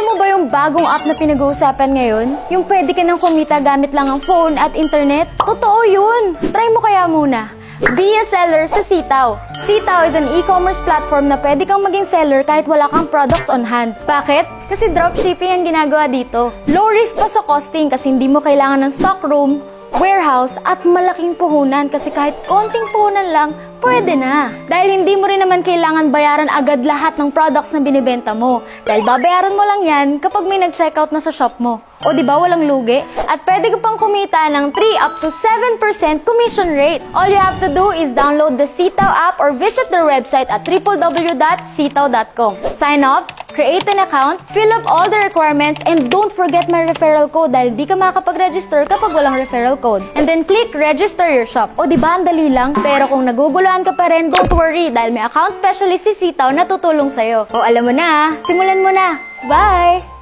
mo ba yung bagong app na pinag-uusapan ngayon? Yung pwede ka nang kumita gamit lang ang phone at internet? Totoo yun! Try mo kaya muna. Be a seller sa Sitaw. Sitaw is an e-commerce platform na pwede kang maging seller kahit wala kang products on hand. Bakit? Kasi dropshipping ang ginagawa dito. Low risk pa sa costing kasi hindi mo kailangan ng stockroom, warehouse, at malaking puhunan kasi kahit konting puhunan lang, pwede na. Dahil hindi mo rin naman kailangan bayaran agad lahat ng products na binibenta mo. Dahil babayaran mo lang yan kapag may nag-checkout na sa shop mo. O diba walang lugi? At pwede ka pang kumita ng 3 up to 7% commission rate. All you have to do is download the Sitaw app or visit their website at www.sitaw.com. Sign up, create an account, fill up all the requirements, and don't forget my referral code dahil di ka makakapag-register kapag walang referral code. And then click register your shop. O diba ang dali lang? Pero kung naguguluhan ka pa rin, don't worry dahil may account specialist si Sitaw na tutulong sa'yo. O alam mo na, simulan mo na. Bye!